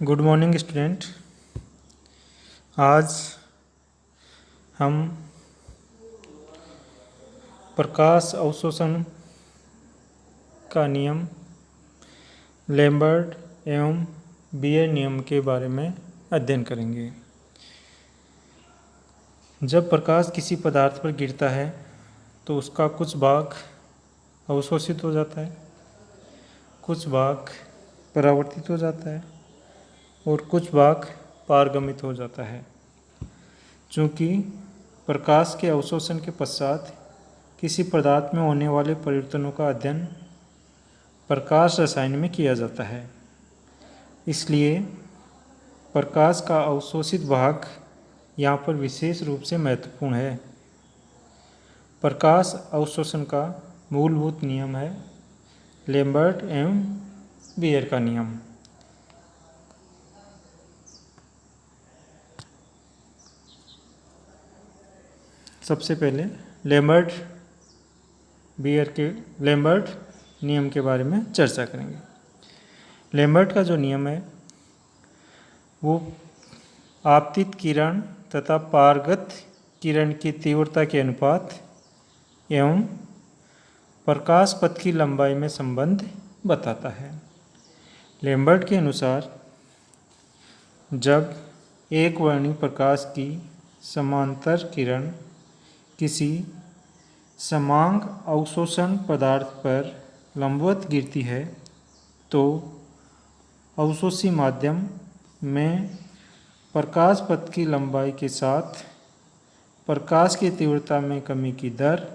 Good morning student. आज हम प्रकाश अवशोषण का नियम, लैम्बर्ट एवं बियर नियम के बारे में अध्ययन करेंगे। जब प्रकाश किसी पदार्थ पर गिरता है तो उसका कुछ भाग अवशोषित हो जाता है, कुछ भाग परावर्तित हो जाता है और कुछ भाग पारगमित हो जाता है। चूँकि प्रकाश के अवशोषण के पश्चात किसी पदार्थ में होने वाले परिवर्तनों का अध्ययन प्रकाश रसायन में किया जाता है, इसलिए प्रकाश का अवशोषित भाग यहाँ पर विशेष रूप से महत्वपूर्ण है। प्रकाश अवशोषण का मूलभूत नियम है लैम्बर्ट एवं बियर का नियम। सबसे पहले लैम्बर्ट नियम के बारे में चर्चा करेंगे। लैम्बर्ट का जो नियम है वो आपतित किरण तथा पारगत किरण की तीव्रता के अनुपात एवं प्रकाश पथ की लंबाई में संबंध बताता है। लैम्बर्ट के अनुसार जब एक वर्णी प्रकाश की समांतर किरण किसी समांग अवशोषण पदार्थ पर लंबवत गिरती है तो अवशोषी माध्यम में प्रकाश पथ की लंबाई के साथ प्रकाश की तीव्रता में कमी की दर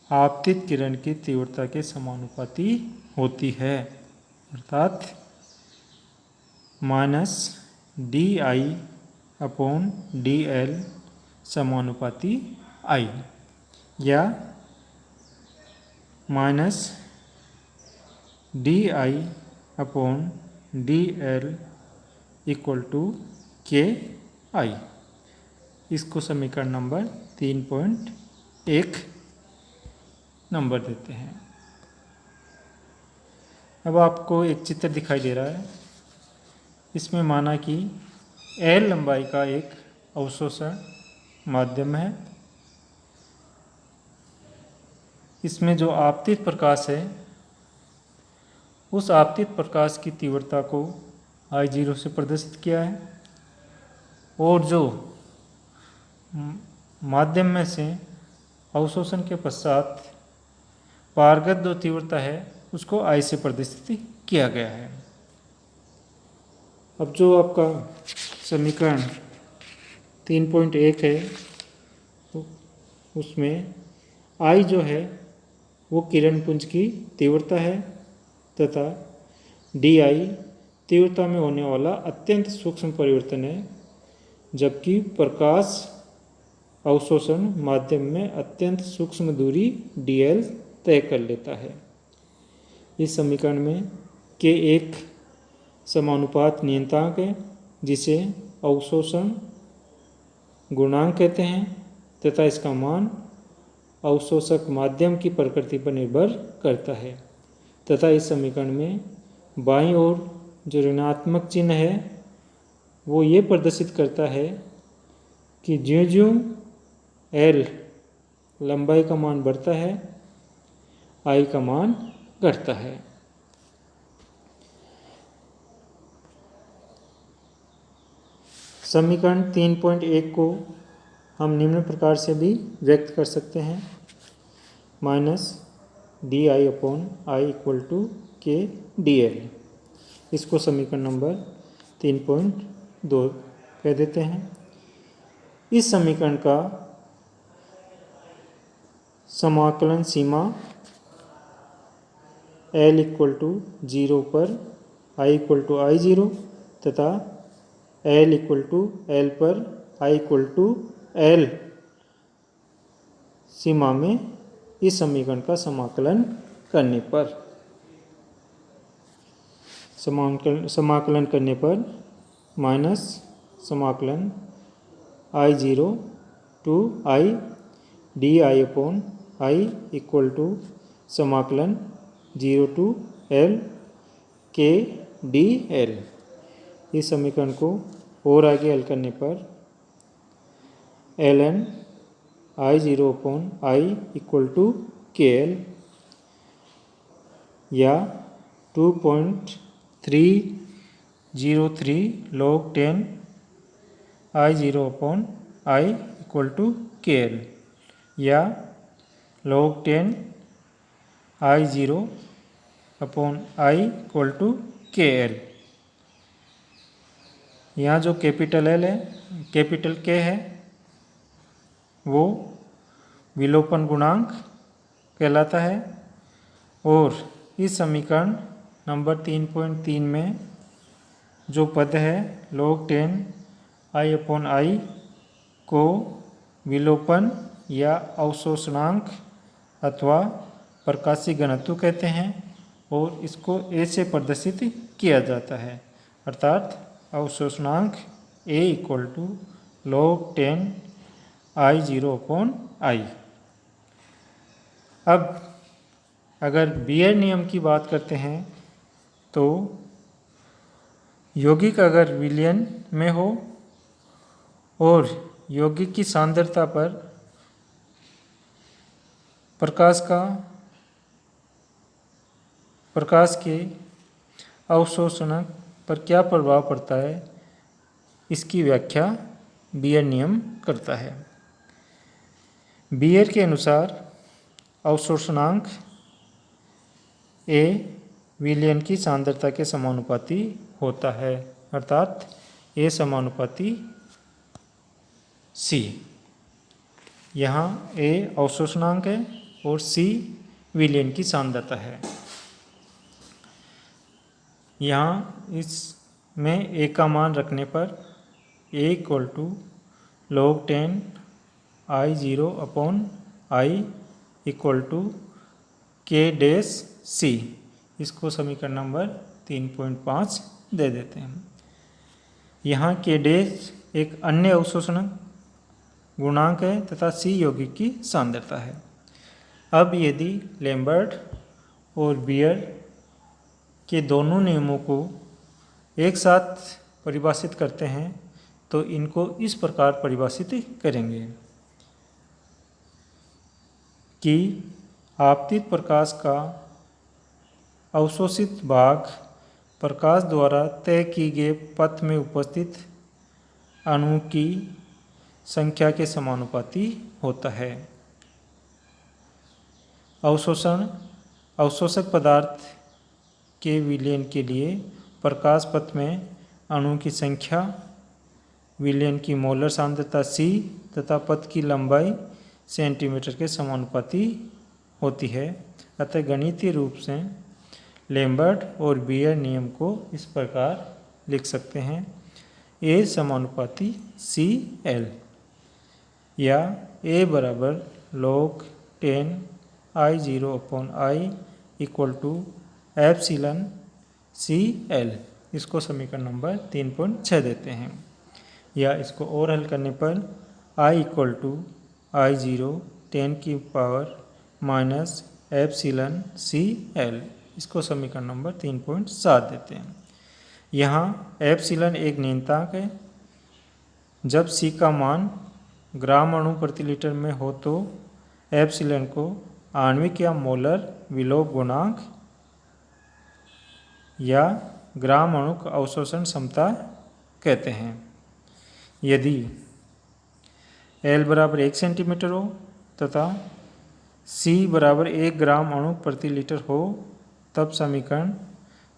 आपतित किरण की तीव्रता के समानुपाती होती है, अर्थात -di/dl समानुपाती I या -di/dl = KI। इसको समीकरण नंबर 3.1 नंबर देते हैं। अब आपको एक चित्र दिखाई दे रहा है। इसमें माना कि L लंबाई का एक अवशोषण माध्यम है। इसमें जो आपतित प्रकाश है उस आपतित प्रकाश की तीव्रता को I0 से प्रदर्शित किया है और जो माध्यम में से अवशोषण के पश्चात पारगत जो तीव्रता है उसको I से प्रदर्शित किया गया है। अब जो आपका समीकरण 3.1 है उसमें I जो है वो किरण पुंज की तीव्रता है तथा di तीव्रता में होने वाला अत्यंत सूक्ष्म परिवर्तन है, जबकि प्रकाश अवशोषण माध्यम में अत्यंत सूक्ष्म दूरी dl तय कर लेता है। इस समीकरण में K एक समानुपात नियतांक है जिसे अवशोषण गुणांक कहते हैं तथा इसका मान अवशोषक माध्यम की प्रकृति पर निर्भर करता है तथा इस समीकरण में बाईं ओर जो ऋणात्मक चिन्ह है वो ये प्रदर्शित करता है कि ज्यों-ज्यों L लंबाई का मान बढ़ता है I का मान घटता है। समीकरण 3.1 को हम निम्न प्रकार से भी व्यक्त कर सकते हैं, -di/I = KdL। इसको समीकरण नंबर 3.2 कह देते हैं। इस समीकरण का समाकलन सीमा L = 0 पर I = I0 तथा L = L पर I = L सीमा में इस समीकरण का समाकलन करने पर माइनस समाकलन I0 to I di/I = समाकलन 0 to L KdL। इस समीकरण को और आगे हल करने पर ln I0 upon I equal to KL या 2.303 log 10 I0 upon I equal to KL या log 10 I0 upon I equal to KL। यहाँ जो कैपिटल L है, कैपिटल K है, वो विलोपन गुणांक कहलाता है। और इस समीकरण नंबर 3.3 में जो पद है log 10 I अपॉन I को विलोपन या अवशोषणांक अथवा प्रकाशीय घनत्व कहते हैं और इसको ऐसे प्रदर्शित किया जाता है, अर्थात अवशोषणांक A equal to log 10 I0 upon I। अब अगर बीयर नियम की बात करते हैं तो यौगिक अगर विलयन में हो और यौगिक की सांद्रता पर प्रकाश के अवशोषण पर क्या प्रभाव पड़ता है, इसकी व्याख्या बीयर नियम करता है। बीयर के अनुसार अवशोषणांक A विलयन की सांद्रता के समानुपाती होता है, अर्थात A समानुपाती C। यहाँ A अवशोषणांक है और C विलयन की सांद्रता है। यहाँ इसमें A का मान रखने पर A equal to log 10 I0 upon I equal to K dash C, इसको समीकरण नंबर 3.5 दे देते हैं। यहाँ K डैश एक अन्य अवशोषण गुणांक है तथा C यौगिक की सांद्रता है। अब यदि लैम्बर्ट और बीयर के दोनों नियमों को एक साथ परिभाषित करते हैं तो इनको इस प्रकार परिभाषित करेंगे कि आपतित प्रकाश का अवशोषित भाग प्रकाश द्वारा तय किए गए पथ में उपस्थित अणुओं की संख्या के समानुपाती होता है। अवशोषक पदार्थ के विलयन के लिए प्रकाश पथ में अणुओं की संख्या, विलयन की मोलर सांद्रता C तथा पथ की लंबाई सेंटीमीटर के समानुपाती होती है। अतः गणितीय रूप से लैम्बर्ट और बीयर नियम को इस प्रकार लिख सकते हैं: A समानुपाती CL या A बराबर log 10 I0 upon I equal to epsilon CL, इसको समीकरण नंबर 3.6 देते हैं। या इसको और हल करने पर I इक्वल टू I0 10 की पावर माइनस एप्सिलॉन CL, इसको समीकरण नंबर 3.7 देते हैं। यहाँ एप्सिलॉन एक नियतांक है। जब C का मान ग्राम अणु प्रति लीटर में हो तो एप्सिलॉन को आणविक या मोलर विलोप गुणांक या ग्राम अणु अवशोषण क्षमता कहते हैं। यदि L बराबर 1 सेंटीमीटर हो तथा C बराबर 1 ग्राम अणु प्रति लीटर हो तब समीकरण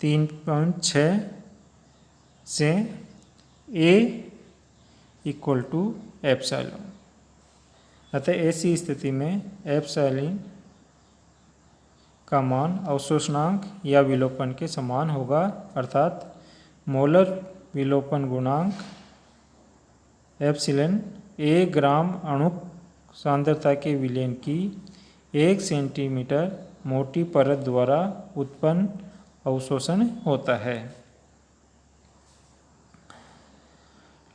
3.6 से A इक्वल टू एप्सिलॉन। अतः ऐसी स्थिति में एप्सिलॉन का मान अवशोषणांक या विलोपन के समान होगा, अर्थात मोलर विलोपन गुणांक एप्सिलॉन 1 ग्राम अणु सांद्रता के विलयन की 1 सेंटीमीटर मोटी परत द्वारा उत्पन्न अवशोषण होता है।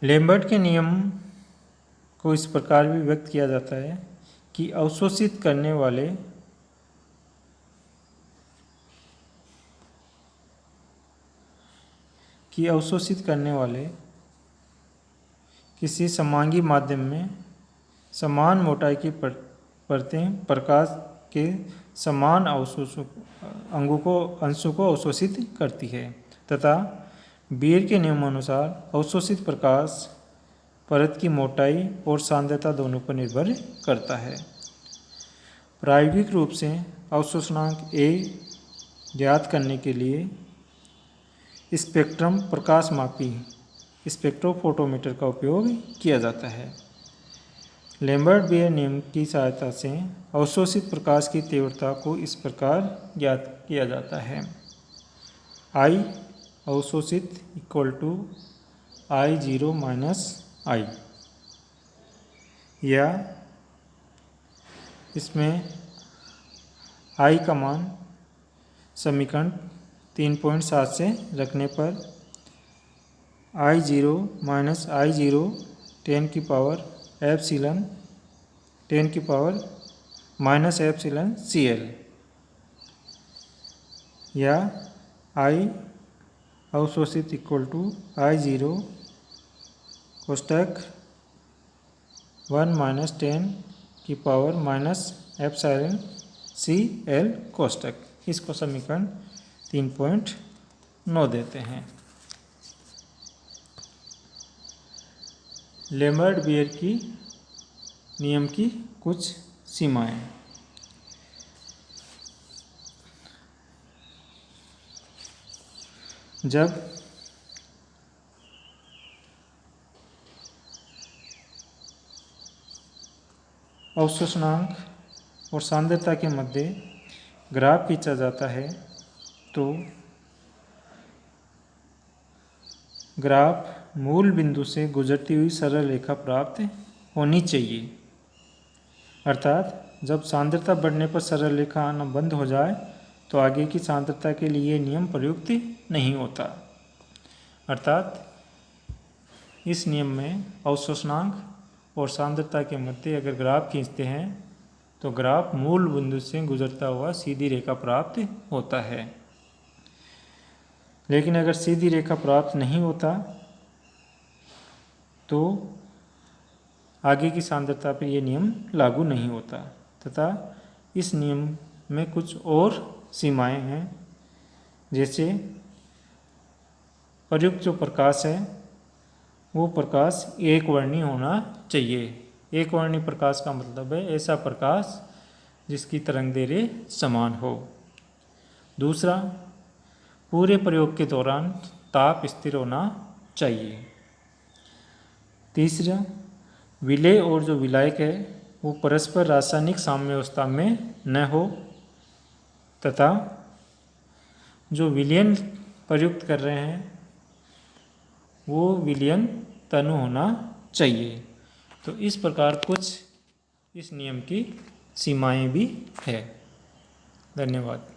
लैम्बर्ट के नियम को इस प्रकार भी व्यक्त किया जाता है कि अवशोषित करने वाले कि अवशोषित करने वाले किसी समांगी माध्यम में समान मोटाई की परतें प्रकाश के समान अंशों को अवशोषित करती है तथा बीयर के नियमानुसार अवशोषित प्रकाश परत की मोटाई और सांद्रता दोनों पर निर्भर करता है। प्रायोगिक रूप से अवशोषणांक A ज्ञात करने के लिए स्पेक्ट्रम प्रकाशमापी स्पेक्ट्रोफोटोमीटर का उपयोग किया जाता है। लैम्बर्ट-बेयर नियम की सहायता से अवशोषित प्रकाश की तीव्रता को इस प्रकार ज्ञात किया जाता है। I अवशोषित equal to I0 minus I, या इसमें I का मान समीकरण 3.7 से रखने पर I0 माइनस I0 10 की पावर एप्सिलॉन 10 की पावर माइनस एप्सिलॉन CL, या I अवशोषित इक्वल टू I0 कोष्टक 1 माइनस 10 की पावर माइनस एप्सिलॉन CL कोष्टक। इसको समीकरण 3.9 देते हैं। लैम्बर्ट-बेयर की नियम की कुछ सीमाएं। जब अवशोषणांक और सांद्रता के मध्य ग्राफ खींचा जाता है तो ग्राफ मूल बिंदु से गुजरती हुई सरल रेखा प्राप्त होनी चाहिए। अर्थात जब सांद्रता बढ़ने पर सरल रेखा आना बंद हो जाए तो आगे की सांद्रता के लिए ये नियम प्रयुक्त नहीं होता। अर्थात इस नियम में अवशोषणांक और सांद्रता के मध्य अगर ग्राफ खींचते हैं तो ग्राफ मूल बिंदु से गुजरता हुआ सीधी रेखा प्राप्त होता है। लेकिन अगर सीधी रेखा प्राप्त नहीं होता तो आगे की सांद्रता पर यह नियम लागू नहीं होता तथा इस नियम में कुछ और सीमाएं हैं। जैसे प्रयुक्त जो प्रकाश है वो प्रकाश एक वर्णी होना चाहिए। एक वर्णी प्रकाश का मतलब है ऐसा प्रकाश जिसकी तरंगदैर्घ्य समान हो। दूसरा, पूरे प्रयोग के दौरान ताप स्थिर होना चाहिए। तीसरा, विलेय और जो विलायक है वो परस्पर रासायनिक साम्यावस्था में न हो तथा जो विलयन प्रयुक्त कर रहे हैं वो विलयन तनु होना चाहिए। तो इस प्रकार कुछ इस नियम की सीमाएं भी है। धन्यवाद।